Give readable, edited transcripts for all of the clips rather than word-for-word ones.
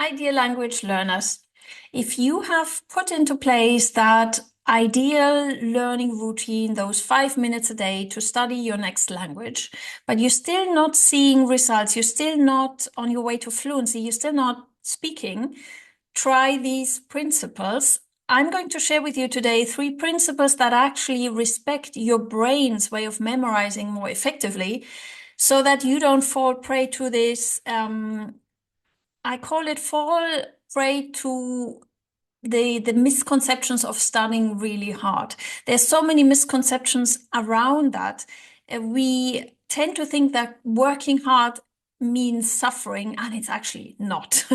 Hi, dear language learners. If you have put into place that ideal learning routine, those 5 minutes a day to study your next language, but you're still not seeing results, you're still not on your way to fluency, you're still not speaking, try these principles. I'm going to share with you today 3 principles that actually respect your brain's way of memorizing more effectively so that you don't fall prey to this I call it fall prey to the misconceptions of studying really hard. There's so many misconceptions around that. We tend to think that working hard means suffering, and it's actually not.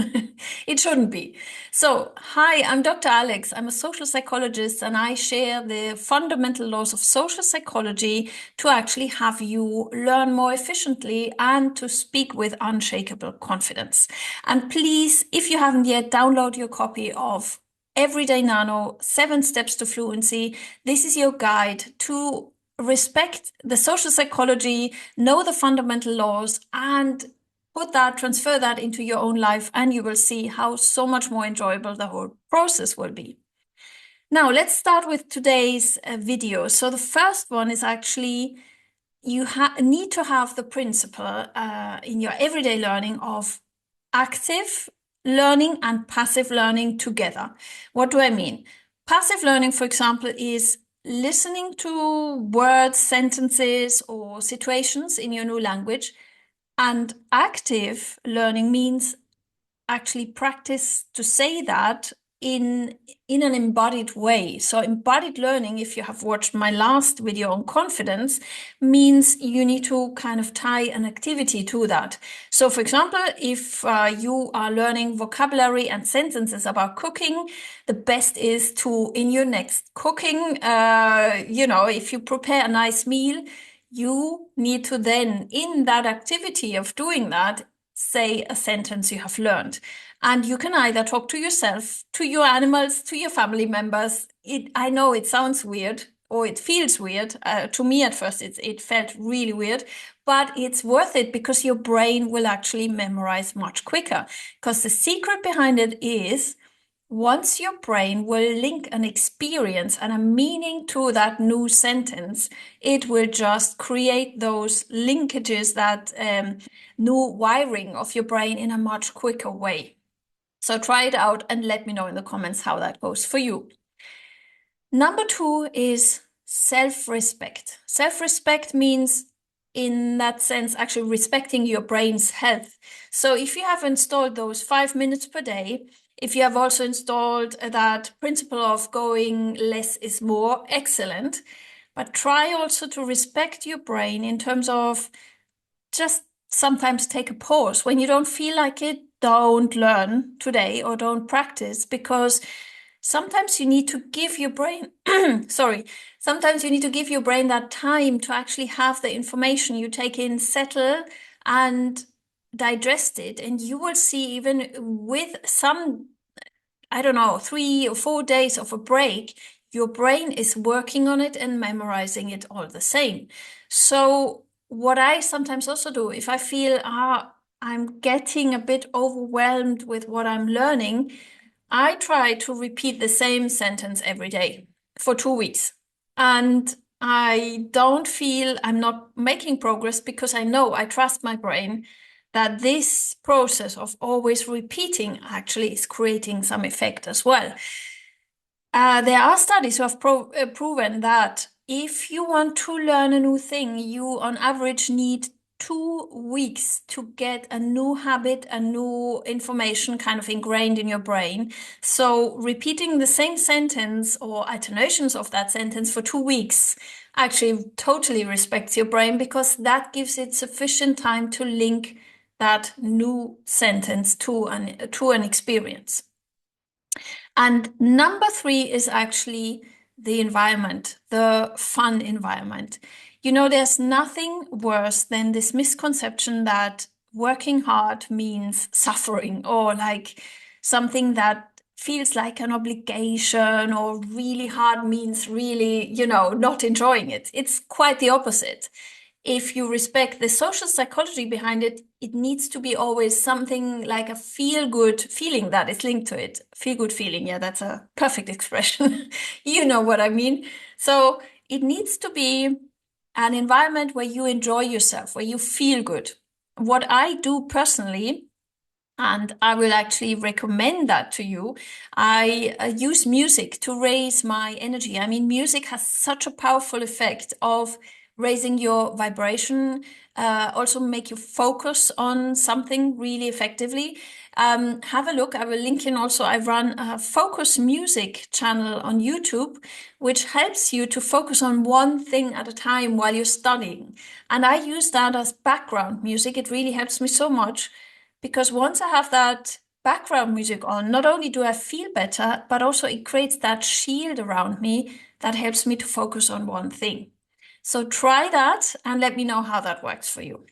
It shouldn't be. So, hi, I'm Dr. Alex. I'm a social psychologist, and I share the fundamental laws of social psychology to actually have you learn more efficiently and to speak with unshakable confidence. And please, if you haven't yet, download your copy of Everyday Nano, 7 Steps to Fluency. This is your guide to respect the social psychology, know the fundamental laws, and transfer that into your own life, and you will see how so much more enjoyable the whole process will be. Now, let's start with today's video. So the first one is actually you need to have the principle in your everyday learning of active learning and passive learning together. What do I mean? Passive learning, for example, is listening to words, sentences, or situations in your new language. And active learning means actually practice to say that in an embodied way. So embodied learning, if you have watched my last video on confidence, means you need to kind of tie an activity to that. So for example, if you are learning vocabulary and sentences about cooking, the best is to, in your next cooking, if you prepare a nice meal, you need to then, in that activity of doing that, say a sentence you have learned. And you can either talk to yourself, to your animals, to your family members. I know it sounds weird or it feels weird. To me at first, it felt really weird, but it's worth it because your brain will actually memorize much quicker. Because the secret behind it is once your brain will link an experience and a meaning to that new sentence, it will just create those linkages, that new wiring of your brain in a much quicker way. So try it out and let me know in the comments how that goes for you. Number 2 is self-respect. Self-respect means, in that sense, actually respecting your brain's health. So if you have installed those 5 minutes per day, if you have also installed that principle of going less is more, excellent. But try also to respect your brain in terms of just sometimes take a pause. When you don't feel like it, don't learn today or don't practice, because sometimes you need to give your brain, sometimes you need to give your brain that time to actually have the information you take in settle and digest it. And you will see, even with some, I don't know, 3 or 4 days of a break, your brain is working on it and memorizing it all the same. So what I sometimes also do, if I feel I'm getting a bit overwhelmed with what I'm learning, I try to repeat the same sentence every day for 2 weeks. And I don't feel I'm not making progress because I trust my brain that this process of always repeating actually is creating some effect as well. There are studies who have proven that if you want to learn a new thing, you on average need 2 weeks to get a new habit, a new information kind of ingrained in your brain. So repeating the same sentence or alternations of that sentence for 2 weeks actually totally respects your brain, because that gives it sufficient time to link that new sentence to an experience. And number 3 is actually the environment, the fun environment. There's nothing worse than this misconception that working hard means suffering, or like something that feels like an obligation, or really hard means really, not enjoying it. It's quite the opposite. if you respect the social psychology behind it, it needs to be always something like a feel-good feeling that is linked to it. Feel-good feeling, yeah, that's a perfect expression. You know what I mean. So it needs to be an environment where you enjoy yourself, where you feel good. What I do personally, and I will actually recommend that to you. I use music to raise my energy. I mean, music has such a powerful effect of raising your vibration, also make you focus on something really effectively. Have a look. I will link in also. I run a focus music channel on YouTube, which helps you to focus on one thing at a time while you're studying. And I use that as background music. It really helps me so much because once I have that background music on, not only do I feel better, but also it creates that shield around me that helps me to focus on one thing. So try that and let me know how that works for you.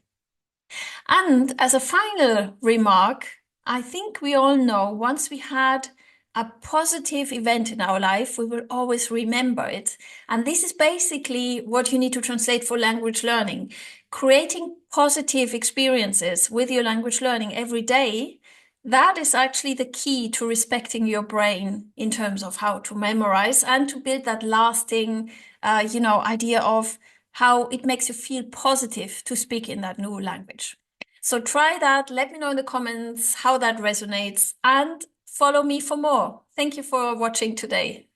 And as a final remark, I think we all know once we had a positive event in our life, we will always remember it. And this is basically what you need to translate for language learning. Creating positive experiences with your language learning every day, that is actually the key to respecting your brain in terms of how to memorize and to build that lasting, idea of how it makes you feel positive to speak in that new language. So try that. Let me know in the comments how that resonates and follow me for more. Thank you for watching today.